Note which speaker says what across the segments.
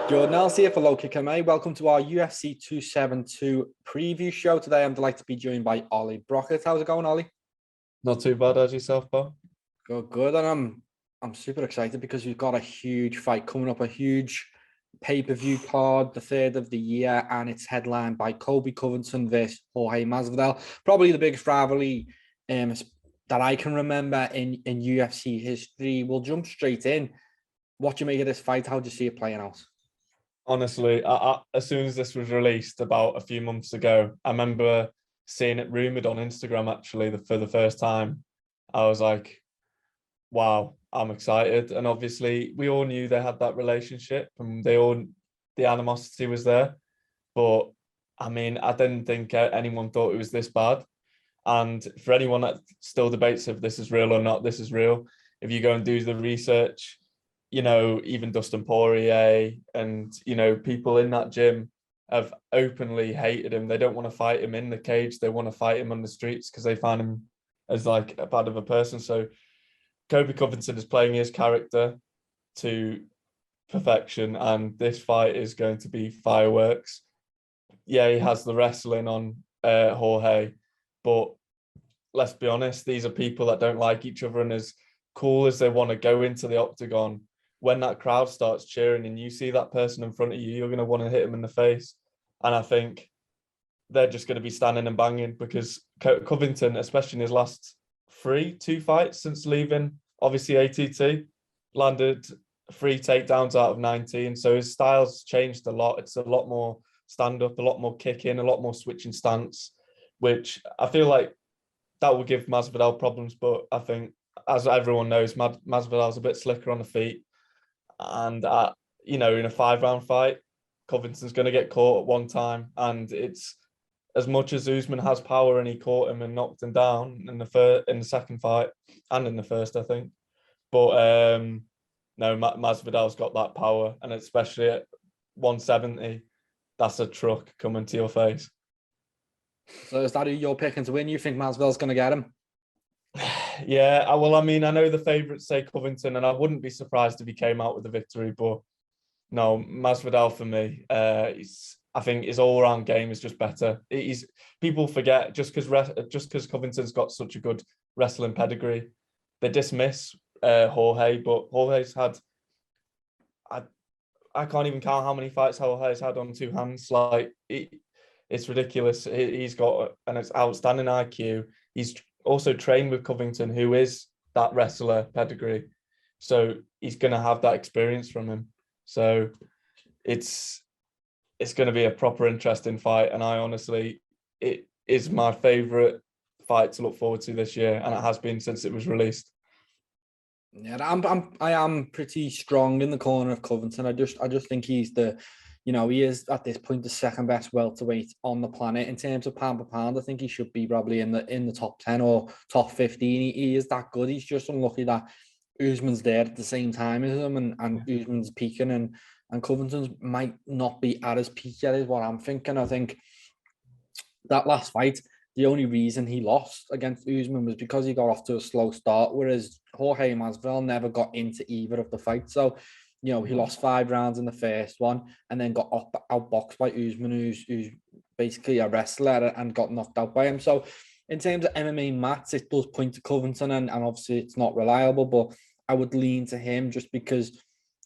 Speaker 1: Jordan, Ellis here for LowKick MMA. Welcome to our UFC 272 preview show. Today, I'm delighted to be joined by Ollie Brockett. How's it going, Ollie?
Speaker 2: Not too bad as yourself, pal.
Speaker 1: Good. And I'm super excited because we've got a huge fight coming up, a huge pay-per-view card, the third of the year, and it's headlined by Colby Covington versus Jorge Masvidal. Probably the biggest rivalry that I can remember in UFC history. We'll jump straight in. What do you make of this fight? How do you see it playing out?
Speaker 2: Honestly, as soon as this was released about a few months ago, I remember seeing it rumored on Instagram actually for the first time. I was like, wow, I'm excited. And obviously we all knew they had that relationship and the animosity was there. But I mean, I didn't think anyone thought it was this bad. And for anyone that still debates if this is real or not, this is real. If you go and do the research, even Dustin Poirier and, people in that gym have openly hated him. They don't want to fight him in the cage. They want to fight him on the streets because they find him as like a bad of a person. So Colby Covington is playing his character to perfection, and this fight is going to be fireworks. Yeah, he has the wrestling on Jorge, but let's be honest, these are people that don't like each other, and as cool as they want to go into the octagon, when that crowd starts cheering and you see that person in front of you, you're going to want to hit him in the face. And I think they're just going to be standing and banging because Covington, especially in his last two fights since leaving, obviously ATT, landed 3 takedowns out of 19. So his style's changed a lot. It's a lot more stand-up, a lot more kicking, a lot more switching stance, which I feel like that will give Masvidal problems. But I think, as everyone knows, Masvidal's a bit slicker on the feet. And, in a 5-round fight, Covington's going to get caught at one time. And it's as much as Usman has power and he caught him and knocked him down in the second fight and in the first, I think. But no, Masvidal's got that power. And especially at 170, that's a truck coming to your face.
Speaker 1: So is that who you're picking to win? You think Masvidal's going to get him?
Speaker 2: Yeah, well, I mean, I know the favourites say Covington, and I wouldn't be surprised if he came out with the victory. But no, Masvidal for me, I think his all-round game is just better. People forget just because Covington's got such a good wrestling pedigree, they dismiss Jorge, but Jorge's had. I can't even count how many fights Jorge's had on two hands. Like it's ridiculous. He's got an outstanding IQ. He's also trained with Covington, who is that wrestler pedigree. So he's going to have that experience from him. So it's going to be a proper interesting fight. And I honestly, it is my favourite fight to look forward to this year. And it has been since it was released.
Speaker 1: Yeah, I am pretty strong in the corner of Covington. I just think he's he is at this point the second best welterweight on the planet in terms of pound per pound. I think he should be probably in the top 10 or top 15. He is that good. He's just unlucky that Usman's there at the same time as him, and Usman's peaking, and Covington's might not be at his peak yet, is what I'm thinking. I think that last fight, the only reason he lost against Usman was because he got off to a slow start, whereas Jorge Masvidal never got into either of the fights. So, he lost 5 rounds in the first one and then got outboxed by Usman, who's basically a wrestler, and got knocked out by him. So in terms of MMA maths, it does point to Covington, and obviously it's not reliable, but I would lean to him just because,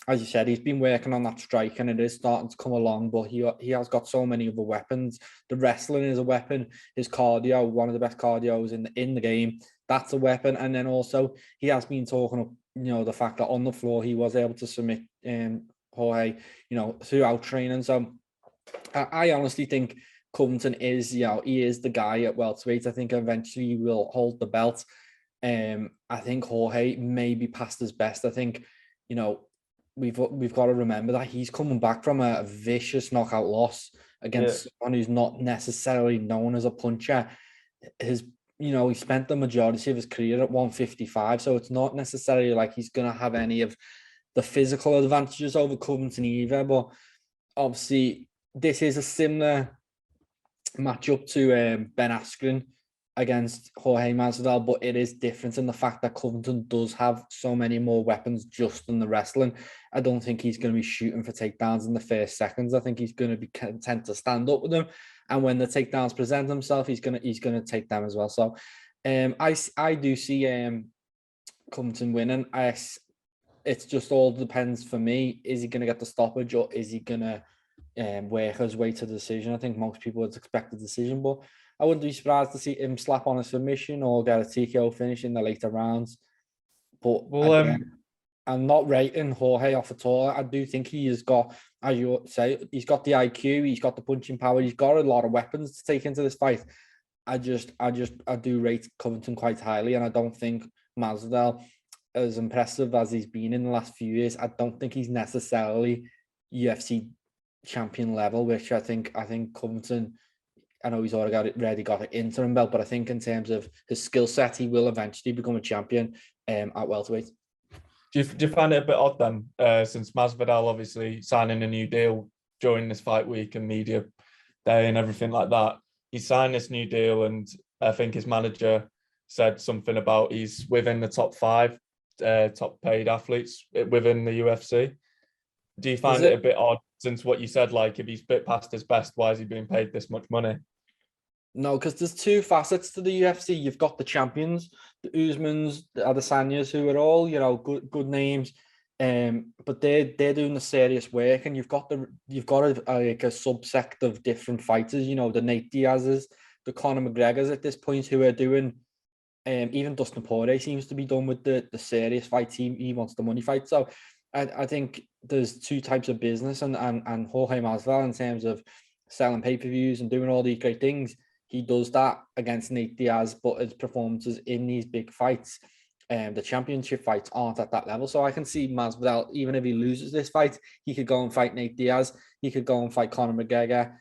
Speaker 1: as you said, he's been working on that strike and it is starting to come along, but he has got so many other weapons. The wrestling is a weapon. His cardio, one of the best cardios in the game, that's a weapon. And then also he has been talking up, the fact that on the floor he was able to submit Jorge, throughout training. So I honestly think Covington is, he is the guy at welterweight. I think eventually he will hold the belt. I think Jorge may be past his best. I think, we've got to remember that he's coming back from a vicious knockout loss against someone who's not necessarily known as a puncher. He spent the majority of his career at 155, so it's not necessarily like he's going to have any of the physical advantages over Covington either. But obviously, this is a similar matchup to Ben Askren against Jorge Masvidal, but it is different in the fact that Covington does have so many more weapons just in the wrestling. I don't think he's going to be shooting for takedowns in the first seconds. I think he's going to be content to stand up with them, and when the takedowns present themselves, he's going to take them as well. So, I do see Covington winning. It's just all depends for me. Is he going to get the stoppage, or is he going to work his way to the decision? I think most people would expect a decision, but I wouldn't be surprised to see him slap on a submission or get a TKO finish in the later rounds. But again, I'm not rating Jorge off at all. I do think he has got, as you say, he's got the IQ, he's got the punching power, he's got a lot of weapons to take into this fight. I do rate Covington quite highly, and I don't think Masvidal, as impressive as he's been in the last few years, I don't think he's necessarily UFC champion level, which I think Covington, I know he's already got an interim belt, but I think in terms of his skill set, he will eventually become a champion at welterweight.
Speaker 2: Do you find it a bit odd then, since Masvidal obviously signing a new deal during this fight week and media day and everything like that? He signed this new deal, and I think his manager said something about he's within the top 5 top paid athletes within the UFC. Do you find it a bit odd, since what you said, like if he's a bit past his best, why is he being paid this much money?
Speaker 1: No, because there's 2 facets to the UFC. You've got the champions, the Usmans, the Adesanyas, who are all, good names, but they're doing the serious work, and you've got a subsect of different fighters. The Nate Diaz's, the Conor McGregor's at this point, who are doing. Even Dustin Poirier seems to be done with the serious fight team. He wants the money fight. So I think there's 2 types of business, and Jorge Masvidal, in terms of selling pay-per-views and doing all these great things, he does that against Nate Diaz, but his performances in these big fights, the championship fights, aren't at that level. So I can see Masvidal, even if he loses this fight, he could go and fight Nate Diaz. He could go and fight Conor McGregor,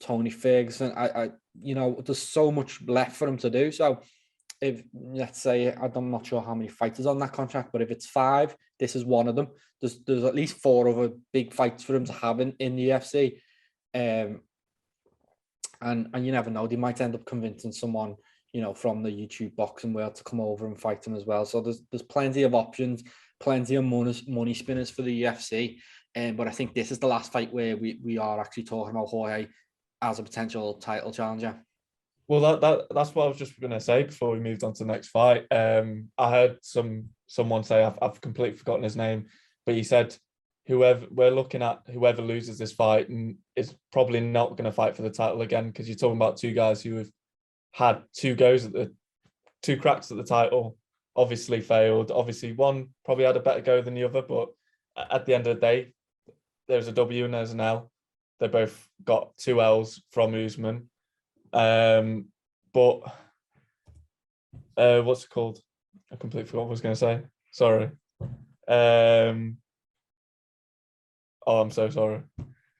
Speaker 1: Tony Ferguson. There's so much left for him to do. So if, let's say, I'm not sure how many fighters on that contract, but if it's 5, this is one of them. There's at least 4 other big fights for him to have in the UFC. And you never know, they might end up convincing someone, from the YouTube boxing world to come over and fight him as well. So there's plenty of options, plenty of money spinners for the UFC. But I think this is the last fight where we are actually talking about Jorge as a potential title challenger.
Speaker 2: Well, that's what I was just going to say before we moved on to the next fight. I heard someone say, I've completely forgotten his name, but he said, whoever loses this fight and is probably not going to fight for the title again, because you're talking about 2 guys who have had 2 cracks at the title, obviously failed. Obviously, one probably had a better go than the other, but at the end of the day, there's a W and there's an L. They both got 2 L's from Usman. But what's it called? I completely forgot what I was going to say. Sorry. I'm so sorry.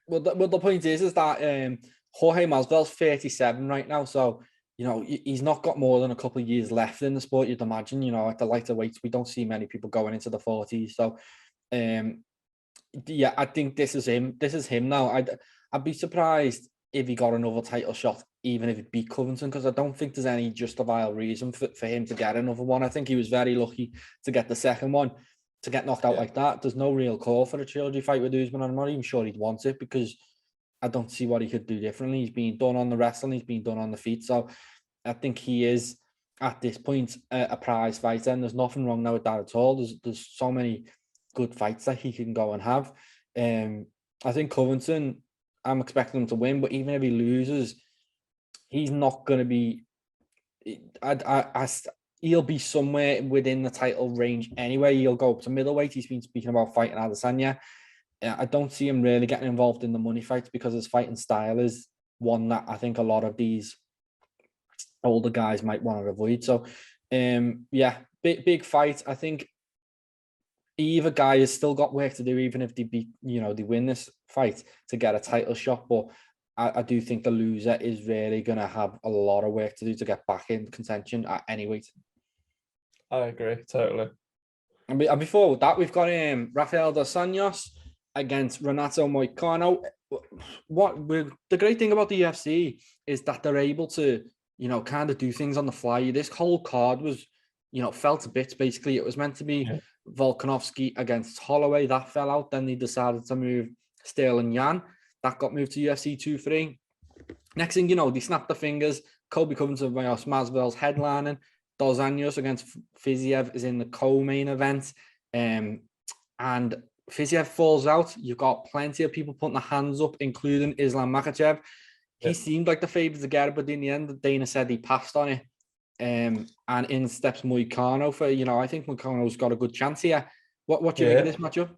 Speaker 1: Well, the point is that Jorge Masvidal's 37 right now, so he's not got more than a couple of years left in the sport. You'd imagine, at the lighter weights, we don't see many people going into the 40s. So, I think this is him. This is him now. I'd be surprised if he got another title shot, even if he beat Covington, because I don't think there's any justifiable reason for him to get another one. I think he was very lucky to get the second one. To get knocked out like that, there's no real call for a trilogy fight with Usman. I'm not even sure he'd want it, because I don't see what he could do differently. He's been done on the wrestling, he's been done on the feet. So I think he is, at this point, a prize fighter, and there's nothing wrong now with that at all. There's so many good fights that he can go and have. I think Covington, I'm expecting him to win, but even if he loses, he's not going to be. He'll be somewhere within the title range anyway. He'll go up to middleweight. He's been speaking about fighting Adesanya. I don't see him really getting involved in the money fights, because his fighting style is one that I think a lot of these older guys might want to avoid. So, big fight. I think either guy has still got work to do, even if they they win this fight, to get a title shot. But I do think the loser is really going to have a lot of work to do to get back in contention at any weight.
Speaker 2: I agree, totally.
Speaker 1: And before that, we've got Rafael dos Anjos against Renato Moicano. The great thing about the UFC is that they're able to kind of do things on the fly. This whole card was, fell to bits, basically. It was meant to be Volkanovski against Holloway. That fell out. Then they decided to move Sterling Yan. That got moved to UFC 2-3. Next thing you know, they snapped their fingers. Colby Covington versus Masvidal's headlining. Dos Anjos against Fiziev is in the co-main event. And Fiziev falls out. You've got plenty of people putting their hands up, including Islam Makhachev. He seemed like the favourite to get it, but in the end, Dana said he passed on it. And in steps Moicano for, I think Moicano's got a good chance here. What do you think of this matchup?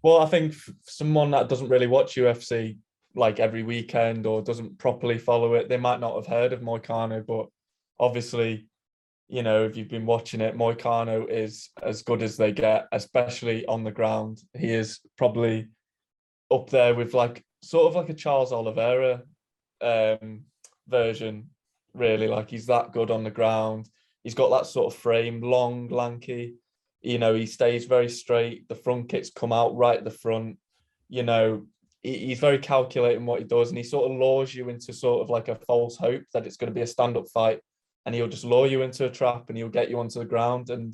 Speaker 2: Well, I think someone that doesn't really watch UFC like every weekend or doesn't properly follow it, they might not have heard of Moicano, but obviously, if you've been watching it, Moicano is as good as they get, especially on the ground. He is probably up there with sort of like a Charles Oliveira version, really. Like, he's that good on the ground. He's got that sort of frame, long, lanky. He stays very straight. The front kicks come out right at the front. He's very calculating what he does, and he sort of lures you into sort of like a false hope that it's going to be a stand-up fight, and he'll just lure you into a trap and he'll get you onto the ground. And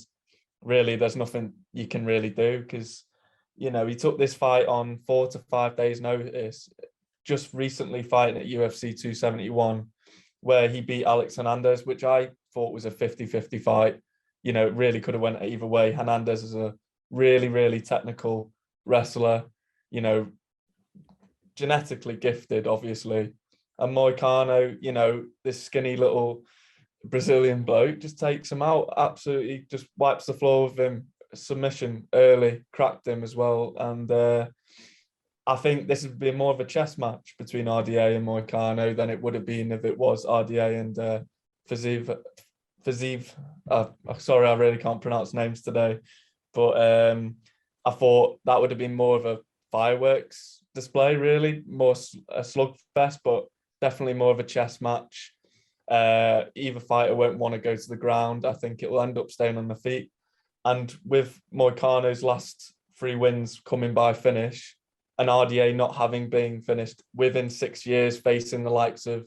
Speaker 2: really, there's nothing you can really do because, he took this fight on 4 to 5 days notice, just recently fighting at UFC 271, where he beat Alex Hernandez, which I thought was a 50-50 fight. It really could have went either way. Hernandez is a really, really technical wrestler, genetically gifted, obviously. And Moicano, this skinny little Brazilian bloke just takes him out, absolutely just wipes the floor with him. Submission early, cracked him as well. And I think this would be more of a chess match between RDA and Moicano than it would have been if it was RDA and Fiziev. Sorry, I really can't pronounce names today. But I thought that would have been more of a fireworks display, really, more a slugfest, but definitely more of a chess match. Either fighter won't want to go to the ground. I think it will end up staying on the feet. And with Moicano's last 3 wins coming by finish, and RDA not having been finished within 6 years, facing the likes of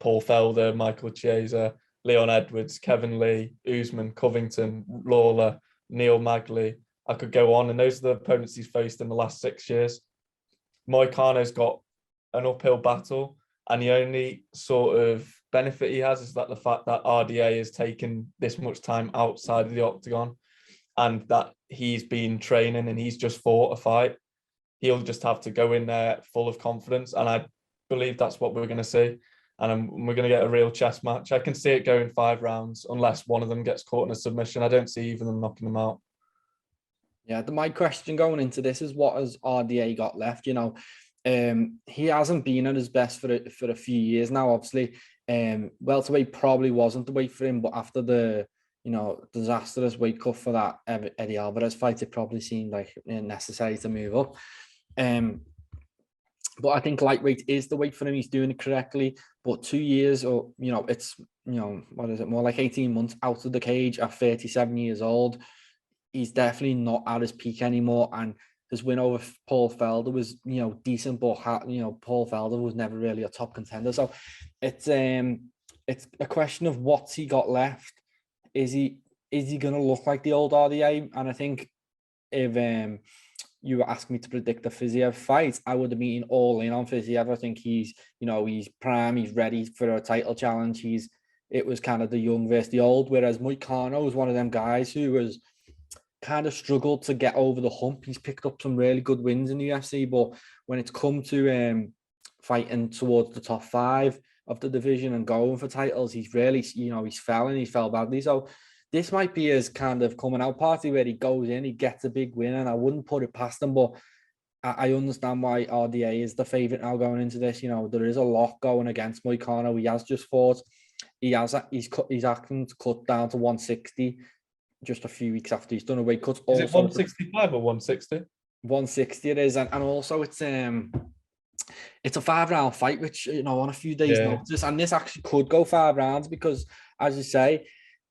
Speaker 2: Paul Felder, Michael Chiesa, Leon Edwards, Kevin Lee, Usman, Covington, Lawler, Neil Magny. I could go on, and those are the opponents he's faced in the last 6 years. Moicano's got an uphill battle, and the only sort of benefit he has is that the fact that RDA has taken this much time outside of the octagon, and that he's been training and he's just fought a fight. He'll just have to go in there full of confidence, and I believe that's what we're going to see. And we're going to get a real chess match. I can see it going 5 rounds unless one of them gets caught in a submission. I don't see either of them knocking them out.
Speaker 1: Yeah, my question going into this is, what has RDA got left? He hasn't been at his best for a few years now. Obviously, welterweight probably wasn't the weight for him, but after the disastrous weight cut for that Eddie Alvarez fight, it probably seemed like necessary to move up. But I think lightweight is the weight for him. He's doing it correctly. But 2 years, or it's what is it, more like 18 months out of the cage at 37 years old. He's definitely not at his peak anymore. And his win over Paul Felder was, decent, but Paul Felder was never really a top contender. So it's a question of what's he got left. Is he going to look like the old RDA? And I think if you were asking me to predict the Fiziev fight, I would have been all in on Fiziev. I think he's prime, he's ready for a title challenge. It was kind of the young versus the old, whereas Moicano was one of them guys who was kind of struggled to get over the hump. He's picked up some really good wins in the UFC, but when it's come to fighting towards the top 5 of the division and going for titles, he's really, he's fell badly. So this might be his kind of coming out party where he goes in, he gets a big win, and I wouldn't put it past him, but I understand why RDA is the favourite now going into this. There is a lot going against Moicano. He has just fought. He's acting to cut down to 160 just a few weeks after he's done a weight cut.
Speaker 2: Is it 165 or 160?
Speaker 1: 160 it is, and also it's a 5-round fight, which on a few days' notice, and this actually could go 5 rounds because, as you say,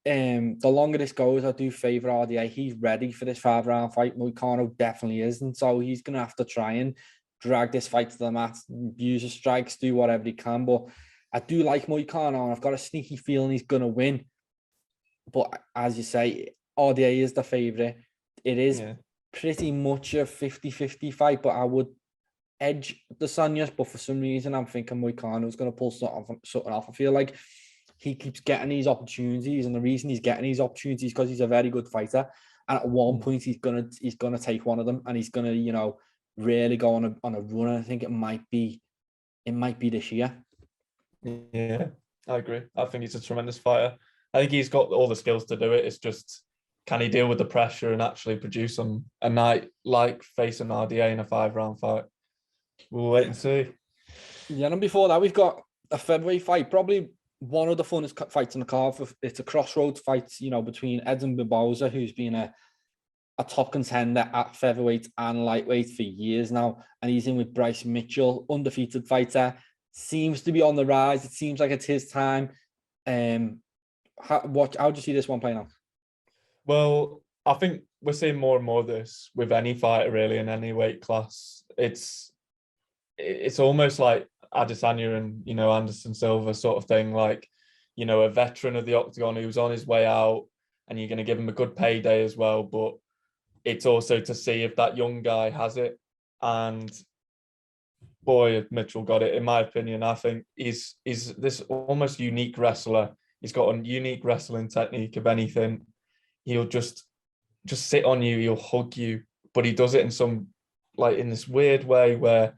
Speaker 1: the longer this goes, I do favour RDA. He's ready for this 5-round fight. Moicano definitely isn't, so he's going to have to try and drag this fight to the mat, use his strikes, do whatever he can. But I do like Moicano, and I've got a sneaky feeling he's going to win. But as you say, RDA is the favourite. It is pretty much a 50-50 fight, but I would edge the Sanyas. But for some reason, I'm thinking Moicano's going to pull something off. I feel like he keeps getting these opportunities, and the reason he's getting these opportunities is because he's a very good fighter. And at one point, he's gonna take one of them, and he's gonna, you know, really go on a run. And I think it might be this year.
Speaker 2: Yeah, I agree. I think he's a tremendous fighter. I think he's got all the skills to do it. It's just, can he deal with the pressure and actually produce on a night like facing RDA in a 5-round fight? We'll wait and see.
Speaker 1: Yeah, and before that, we've got a featherweight fight, probably one of the funnest fights in the card. It's a crossroads fight, you know, between Ellis and Barboza, who's been a top contender at featherweight and lightweight for years now, and he's in with Bryce Mitchell, undefeated fighter, seems to be on the rise. It seems like it's his time. How do you see this one playing out?
Speaker 2: Well, I think we're seeing more and more of this with any fighter really in any weight class. It's almost like Adesanya and, you know, Anderson Silva sort of thing, like, you know, a veteran of the octagon who's on his way out, and you're going to give him a good payday as well. But it's also to see if that young guy has it. And boy, Mitchell got it, in my opinion. I think he's this almost unique wrestler. He's got a unique wrestling technique. If anything, he'll just sit on you, he'll hug you, but he does it in some, like, in this weird way where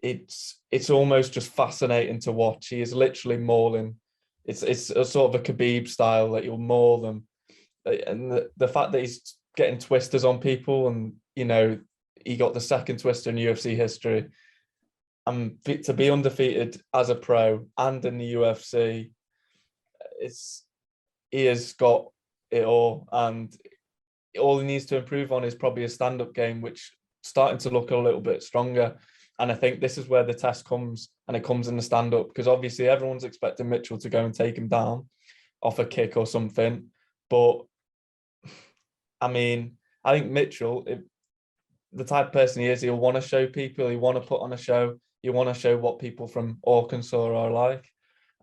Speaker 2: it's almost just fascinating to watch. He is literally mauling. It's a sort of a Khabib style that you'll maul them. And the fact that he's getting twisters on people, and, you know, he got the second twister in UFC history. And to be undefeated as a pro and in the UFC, he has got it all. And all he needs to improve on is probably a stand-up game, which starting to look a little bit stronger. And I think this is where the test comes, and it comes in the stand-up, because obviously everyone's expecting Mitchell to go and take him down off a kick or something. But I mean, I think Mitchell, the type of person he is, he'll want to show people, he'll want to put on a show, he'll want to show what people from Arkansas are like.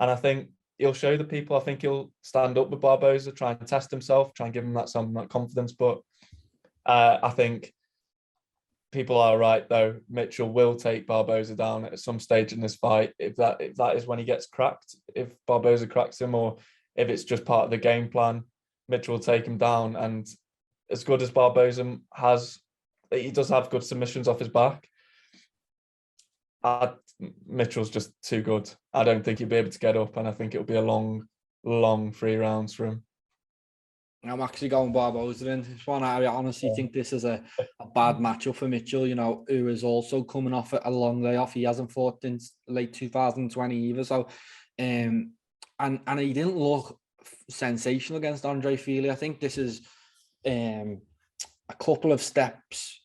Speaker 2: And I think he'll show the people. I think he'll stand up with Barboza, try and test himself, try and give him that confidence. But I think people are right, though. Mitchell will take Barboza down at some stage in this fight. If that is when he gets cracked, if Barboza cracks him, or if it's just part of the game plan, Mitchell will take him down. And as good as Barboza has, he does have good submissions off his back. Mitchell's just too good. I don't think he'll be able to get up, and I think it'll be a long 3 rounds for him.
Speaker 1: I'm actually going Barboza in this one. I honestly think this is a bad matchup for Mitchell, you know, who is also coming off a long layoff. He hasn't fought since late 2020 either. So, and he didn't look sensational against Andre Fili. I think this is a couple of steps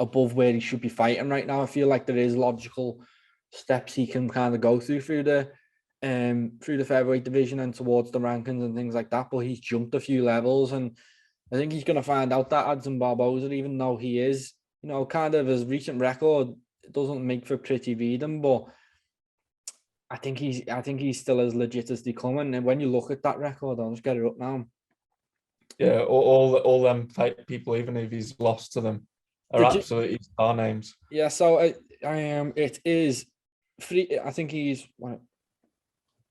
Speaker 1: above where he should be fighting right now. I feel like there is logical steps he can kind of go through the featherweight division and towards the rankings and things like that, but he's jumped a few levels, and I think he's going to find out that Edson Barboza, even though he is, you know, kind of his recent record, it doesn't make for pretty reading, but I think he's still as legit as they come. And when you look at that record, I'll just get it up now.
Speaker 2: Yeah, all them people, even if he's lost to them, are absolutely star names.
Speaker 1: Yeah, so it is 3. I think he's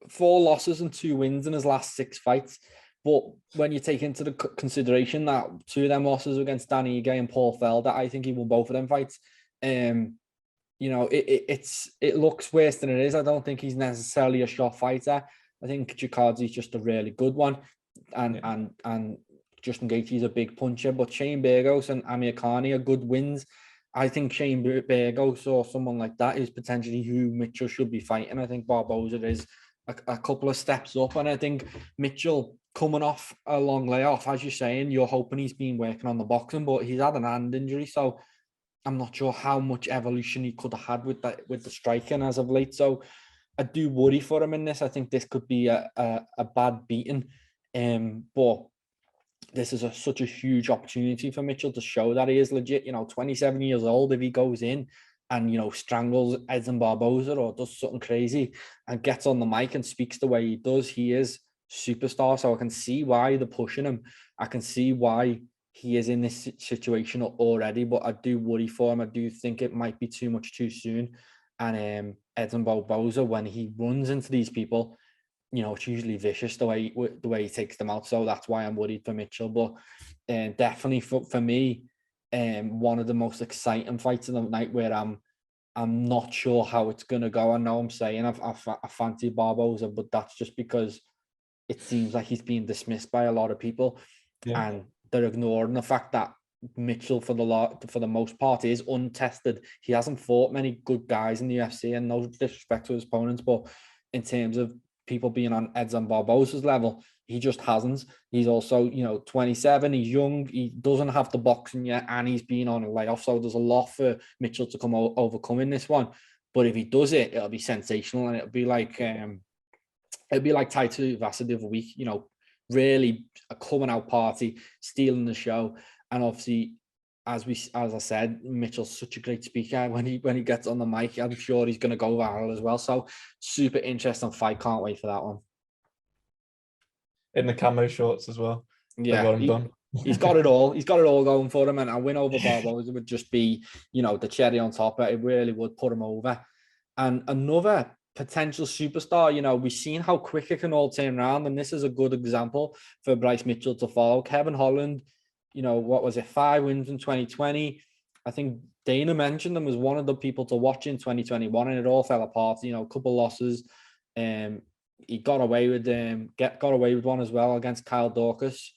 Speaker 1: 4 losses and 2 wins in his last 6 fights. But when you take into the consideration that 2 of them losses against Danny Ige and Paul Felder, I think he won both of them fights. You know, it looks worse than it is. I don't think he's necessarily a shot fighter. I think Jakardzi's just a really good one, and Justin Gaethje's a big puncher. But Shane Burgos and Amir Khani are good wins. I think Shane Burgos or someone like that is potentially who Mitchell should be fighting. I think Barboza is a couple of steps up, and I think Mitchell coming off a long layoff, as you're saying, you're hoping he's been working on the boxing, but he's had an hand injury, so I'm not sure how much evolution he could have had with the striking as of late. So I do worry for him in this. I think this could be a bad beating, but this is such a huge opportunity for Mitchell to show that he is legit. You know, 27 years old. If he goes in and, strangles Edson Barboza or does something crazy and gets on the mic and speaks the way he does, he is superstar. So I can see why they're pushing him. I can see why he is in this situation already, but I do worry for him. I do think it might be too much too soon. And Edson Barboza, when he runs into these people, it's usually vicious the way he takes them out. So that's why I'm worried for Mitchell. But definitely for me, one of the most exciting fights of the night, where I'm not sure how it's gonna go. I know I'm saying I fancy Barboza, but that's just because it seems like he's being dismissed by a lot of people, and they're ignoring the fact that Mitchell, for the most part, is untested. He hasn't fought many good guys in the UFC, and no disrespect to his opponents, but in terms of people being on Edson Barboza's level, he just hasn't. He's also, 27. He's young. He doesn't have the boxing yet, and he's been on a layoff. So there's a lot for Mitchell to overcome in this one. But if he does it, it'll be sensational, and it'll be like Taito Vasa the other week. Really a coming out party, stealing the show, and obviously, as I said, Mitchell's such a great speaker. When he gets on the mic, I'm sure he's going to go viral as well. So super interesting fight. Can't wait for that one.
Speaker 2: In the camo shorts as well.
Speaker 1: Yeah, he's got it all. He's got it all going for him, and a win over Barboza would just be, the cherry on top. It really would put him over. And another potential superstar, we've seen how quick it can all turn around, and this is a good example for Bryce Mitchell to follow. Kevin Holland, what was it, 5 wins in 2020. I think Dana mentioned him as one of the people to watch in 2021, and it all fell apart. A couple losses. He got away with one as well against Kyle Dorcas,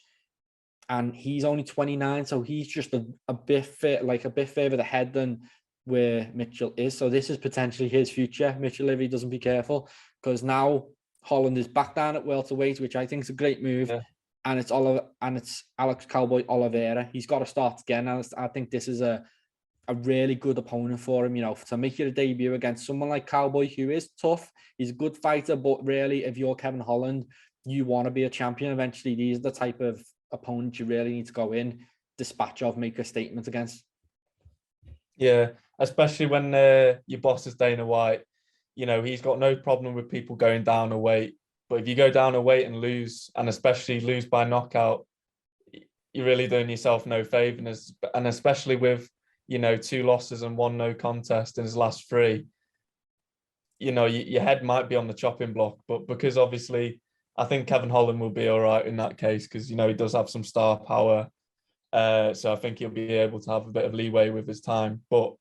Speaker 1: and he's only 29, so he's just a bit further ahead than where Mitchell is. So this is potentially his future, Mitchell, if he doesn't be careful, because now Holland is back down at welterweight, which I think is a great move. Yeah. And it's Alex Cowboy Oliveira. He's got to start again. And I think this is a really good opponent for him, to make your debut against someone like Cowboy, who is tough. He's a good fighter, but really, if you're Kevin Holland, you want to be a champion eventually. These are the type of opponents you really need to go in, dispatch of, make a statement against.
Speaker 2: Yeah, especially when your boss is Dana White. He's got no problem with people going down a weight. But if you go down a weight and lose, and especially lose by knockout, you're really doing yourself no favour. And especially with, 2 losses and 1 no contest in his last 3, your head might be on the chopping block. But because obviously, I think Kevin Holland will be all right in that case, because, he does have some star power. So I think he'll be able to have a bit of leeway with his time. But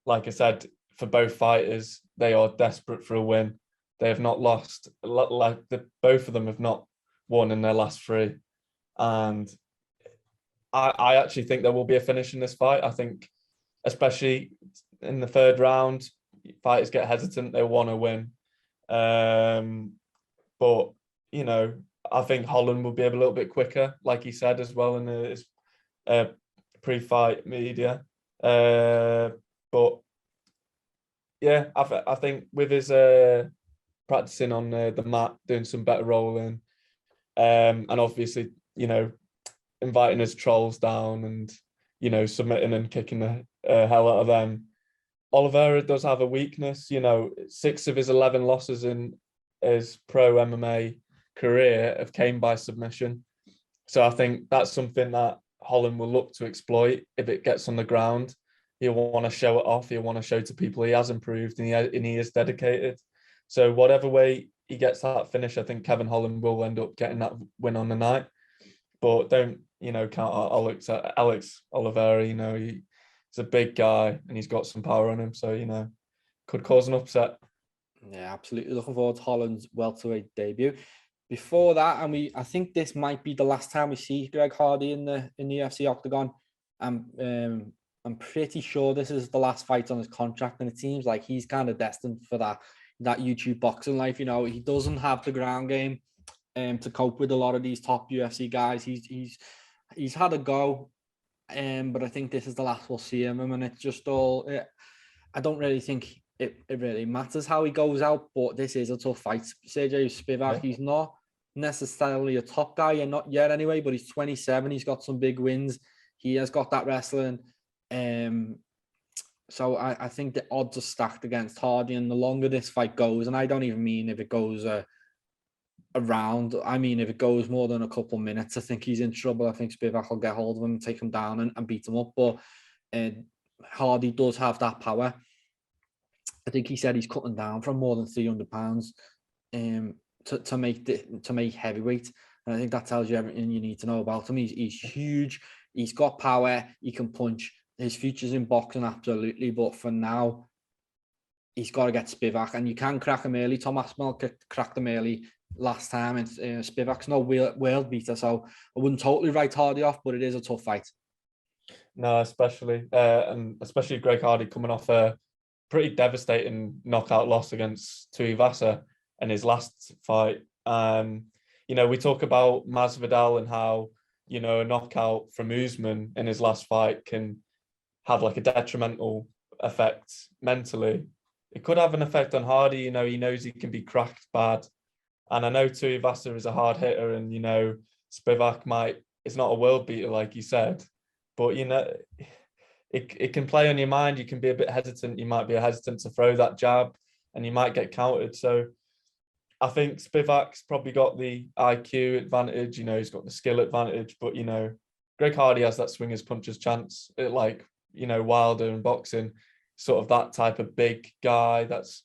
Speaker 2: like I said, for both fighters, they are desperate for a win. They have not lost. Both of them have not won in their last 3. And I actually think there will be a finish in this fight. I think, especially in the 3rd round, fighters get hesitant. They want to win. But, I think Holland will be a little bit quicker, like he said as well in his pre-fight media. But, yeah, I think with his practicing on the mat, doing some better rolling, and obviously, inviting his trolls down and, submitting and kicking the hell out of them. Oliveira does have a weakness. 6 of his 11 losses in his pro MMA career have came by submission. So I think that's something that Holland will look to exploit if it gets on the ground. He'll want to show it off. He'll want to show to people he has improved and he is dedicated. So whatever way he gets that finish, I think Kevin Holland will end up getting that win on the night. But don't, count out Alex Oliveira. He's a big guy and he's got some power on him. So, could cause an upset.
Speaker 1: Yeah, absolutely. Looking forward to Holland's welterweight debut. Before that, I think this might be the last time we see Greg Hardy in the UFC octagon. I'm pretty sure this is the last fight on his contract, and it seems like he's kind of destined for that YouTube boxing life. He doesn't have the ground game to cope with a lot of these top UFC guys. He's had a go, but I think this is the last we'll see him. And it's just all. I don't really think it really matters how he goes out, but this is a tough fight. Sergey Spivak, he's not necessarily a top guy, and not yet anyway, but he's 27. He's got some big wins. He has got that wrestling. So I think the odds are stacked against Hardy, and the longer this fight goes, and I don't even mean if it goes around, I mean if it goes more than a couple of minutes, I think he's in trouble. I think Spivak will get hold of him, take him down, and beat him up. But Hardy does have that power. I think he said he's cutting down from more than 300 pounds to make heavyweight. And I think that tells you everything you need to know about him. He's huge. He's got power. He can punch. His future's in boxing, absolutely. But for now, he's got to get Spivak. And you can crack him early. Tom Aspinall cracked him early last time. And Spivak's no world beater. So I wouldn't totally write Hardy off, but it is a tough fight.
Speaker 2: No, especially Greg Hardy coming off a pretty devastating knockout loss against Tuivasa in his last fight. We talk about Masvidal and how, a knockout from Usman in his last fight can have like a detrimental effect mentally. It could have an effect on Hardy. He knows he can be cracked bad. And I know Tuivasa is a hard hitter, and, Spivak it's not a world beater, like you said, but, it can play on your mind. You can be a bit hesitant. You might be hesitant to throw that jab, and you might get countered. So I think Spivak's probably got the IQ advantage. He's got the skill advantage. But, Greg Hardy has that swingers punchers chance. Wilder in boxing, sort of that type of big guy that's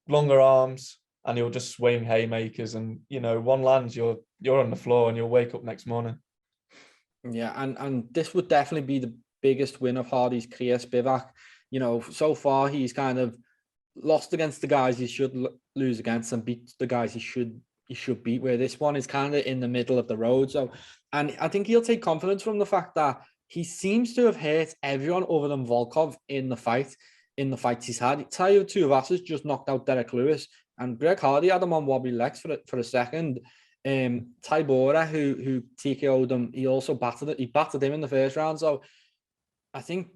Speaker 2: longer arms, and he'll just swing haymakers. And, one lands, you're on the floor, and you'll wake up next morning.
Speaker 1: Yeah, and this would definitely be the biggest win of Hardy's career, Spivak. So far he's kind of lost against the guys he should lose against and beat the guys he should beat, where this one is kind of in the middle of the road. So, and I think he'll take confidence from the fact that he seems to have hurt everyone other than Volkov in the fights he's had. Tayo Tuivasa's just knocked out Derek Lewis, and Greg Hardy had him on wobbly legs for a second. Tybura, who TKO'd him, he battered him in the first round. So I think,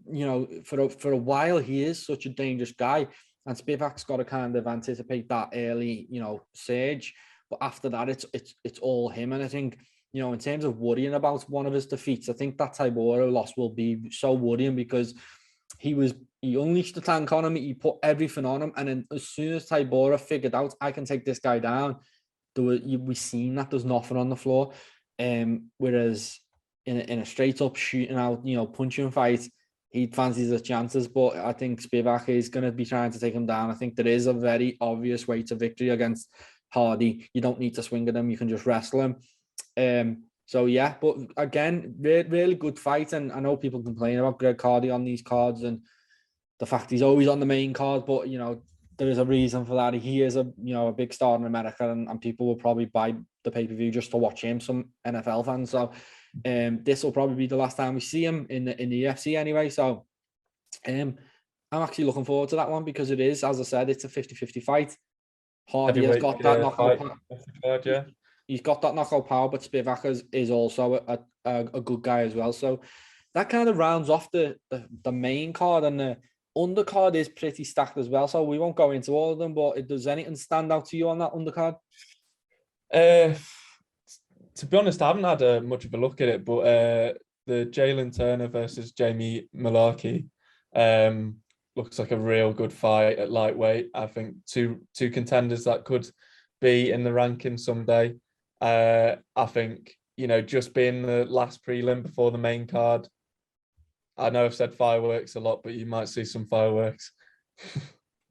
Speaker 1: for a while he is such a dangerous guy, and Spivak's got to kind of anticipate that early, surge. But after that, it's all him. And I think, in terms of worrying about one of his defeats, I think that Tybura loss will be so worrying, because he unleashed the tank on him. He put everything on him. And then as soon as Tybura figured out, I can take this guy down, we seen that there's nothing on the floor. Whereas in a straight up shooting out, punching fight, he fancies his chances. But I think Spivak is going to be trying to take him down. I think there is a very obvious way to victory against Hardy. You don't need to swing at him. You can just wrestle him. So yeah, but again, really good fight. And I know people complain about Greg Hardy on these cards and the fact he's always on the main card, but there is a reason for that. He is a big star in America, and people will probably buy the pay-per-view just to watch him, some NFL fans. So this will probably be the last time we see him in the UFC anyway. So I'm actually looking forward to that one, because it is, as I said, it's a 50-50 fight. Hardy has got that knockout power. He's got that knockout power, but Spivak is also a good guy as well. So that kind of rounds off the main card, and the undercard is pretty stacked as well. So we won't go into all of them, but does anything stand out to you on that undercard?
Speaker 2: To be honest, I haven't had much of a look at it, but the Jalen Turner versus Jamie Malarkey looks like a real good fight at lightweight. I think two contenders that could be in the ranking someday. I think, just being the last prelim before the main card, I know I've said fireworks a lot, but you might see some fireworks.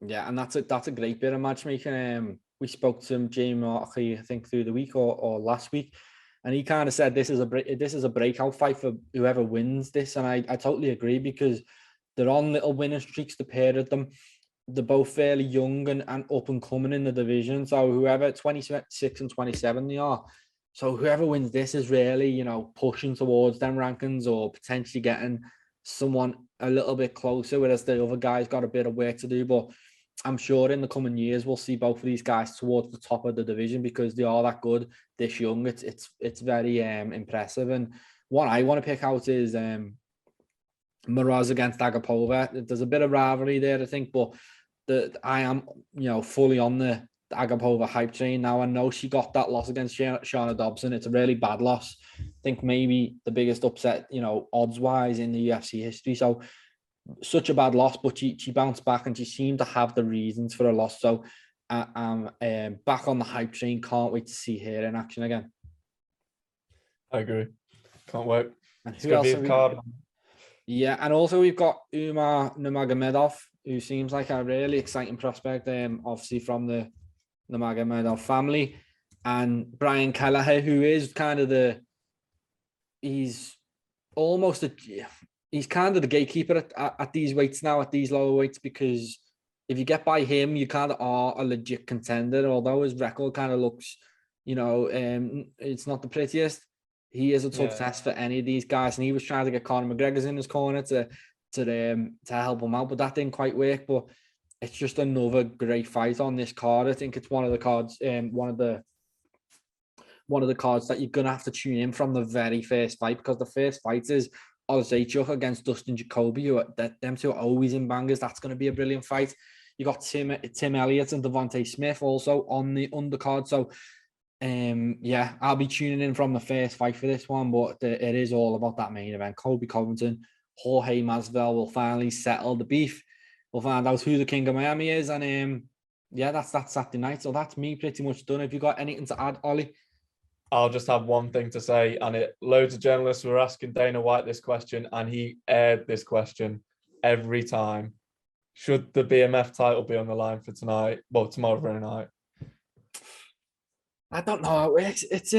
Speaker 1: Yeah, and that's a great bit of matchmaking. We spoke to Jamie Malarkey, I think, through the week or last week, and he kind of said this is a breakout fight for whoever wins this, and I totally agree, because they're on little winning streaks, the pair of them. They're both fairly young and up and coming in the division. So whoever 26 and 27 they are. So whoever wins this is really, pushing towards them rankings, or potentially getting someone a little bit closer, whereas the other guys got a bit of work to do. But I'm sure in the coming years we'll see both of these guys towards the top of the division, because they are that good this young. It's very impressive. And what I want to pick out is Moroz against Agapova. There's a bit of rivalry there, I think, but I am, fully on the Agapova hype train now. I know she got that loss against Shana Dobson. It's a really bad loss. I think maybe the biggest upset, odds-wise in the UFC history. So such a bad loss, but she bounced back and she seemed to have the reasons for a loss. So I'm back on the hype train. Can't wait to see her in action again.
Speaker 2: I agree. Can't wait.
Speaker 1: And
Speaker 2: It's
Speaker 1: who
Speaker 2: gonna
Speaker 1: else
Speaker 2: be a card.
Speaker 1: Yeah, and also we've got Umar Nurmagomedov, who seems like a really exciting prospect, obviously from the Nurmagomedov family, and Brian Kelleher, who is kind of he's kind of the gatekeeper at these weights now, at these lower weights, because if you get by him, you kind of are a legit contender, although his record kind of looks, it's not the prettiest. He is a tough test for any of these guys, and he was trying to get Conor McGregor's in his corner to help him out, but that didn't quite work. But it's just another great fight on this card. I think it's one of the cards, one of the cards that you're gonna have to tune in from the very first fight, because the first fight is Olszejczuk against Dustin Jacoby, them two are always in bangers. That's going to be a brilliant fight. You got Tim Elliott and Devontae Smith also on the undercard. So, I'll be tuning in from the first fight for this one, but it is all about that main event. Colby Covington, Jorge Masvidal will finally settle the beef. We'll find out who the King of Miami is, and that's Saturday night. So that's me pretty much done. Have you got anything to add, Ollie?
Speaker 2: I'll just have one thing to say, and loads of journalists were asking Dana White this question, and he aired this question every time. Should the BMF title be on the line for tonight? Well, tomorrow night.
Speaker 1: I don't know how it works. It's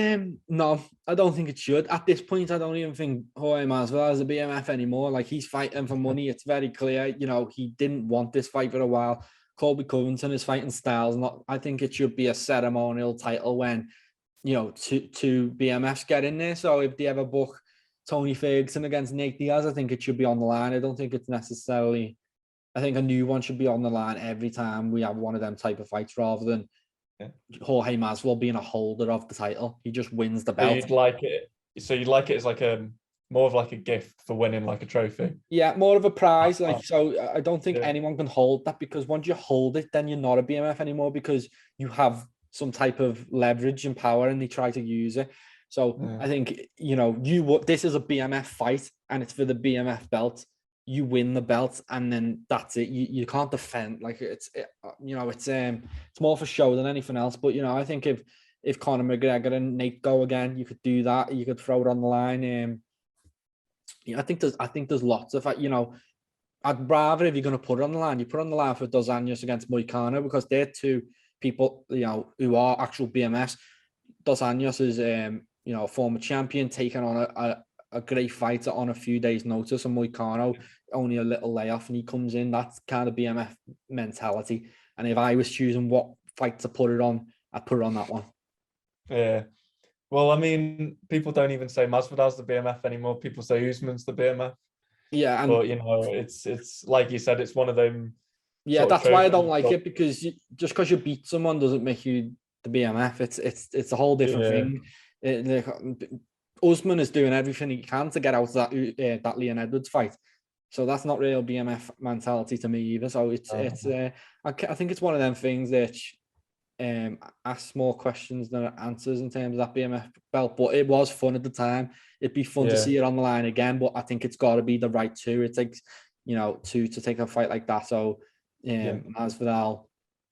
Speaker 1: no, I don't think it should. At this point, I don't even think Jorge Masvidal is a BMF anymore. Like, he's fighting for money. It's very clear. He didn't want this fight for a while. Colby Covington is fighting styles. I think it should be a ceremonial title when two BMFs get in there. So if they ever book Tony Ferguson against Nate Diaz, I think it should be on the line. I don't think it's necessarily. I think a new one should be on the line every time we have one of them type of fights, rather than Jorge Masvidal being a holder of the title. He just wins the belt.
Speaker 2: You'd like it as like more of like a gift for winning like a trophy.
Speaker 1: Yeah, more of a prize. So I don't think anyone can hold that, because once you hold it, then you're not a BMF anymore, because you have some type of leverage and power, and they try to use it. So I think, this is a BMF fight, and it's for the BMF belt. You win the belt, and then that's it. You can't defend. Like, it's more for show than anything else. But I think if Conor McGregor and Nate go again, you could do that. You could throw it on the line. I think there's lots of I'd rather, if you're going to put it on the line, you put it on the line for Dos Anjos against Moicano, because they're two people who are actual BMFs. Dos Anjos is a former champion taking on a great fighter on a few days' notice, and Moicano only a little layoff, and he comes in. That's kind of BMF mentality. And if I was choosing what fight to put it on, I'd put it on that one.
Speaker 2: Yeah. Well, I mean, people don't even say Masvidal's the BMF anymore. People say Usman's the BMF.
Speaker 1: Yeah,
Speaker 2: but it's like you said, it's one of them.
Speaker 1: Yeah, that's why I don't like it, because just because you beat someone doesn't make you the BMF. It's a whole different thing. Usman is doing everything he can to get out of that Leon Edwards fight. So that's not real BMF mentality to me either. So I think it's one of them things that asks more questions than it answers in terms of that BMF belt. But it was fun at the time. It'd be fun to see it on the line again, but I think it's got to be the right two. It takes, two to take a fight like that. So Masvidal,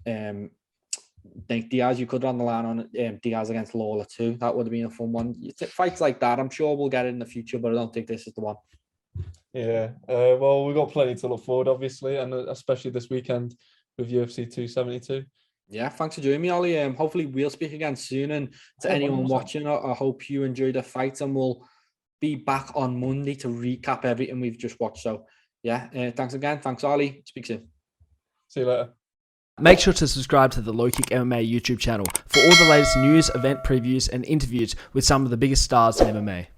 Speaker 1: Nate Diaz, you could run the line on Diaz against Lawler too. That would have been a fun one. Fights like that, I'm sure we'll get it in the future, but I don't think this is the one.
Speaker 2: Yeah. Well, we've got plenty to look forward, obviously, and especially this weekend with UFC 272.
Speaker 1: Yeah, thanks for joining me, Ollie. Hopefully we'll speak again soon. And to anyone watching, I hope you enjoyed the fight, and we'll be back on Monday to recap everything we've just watched. So thanks again. Thanks, Ollie. Speak soon.
Speaker 2: See you later.
Speaker 3: Make sure to subscribe to the LowKick MMA YouTube channel for all the latest news, event previews, and interviews with some of the biggest stars in MMA.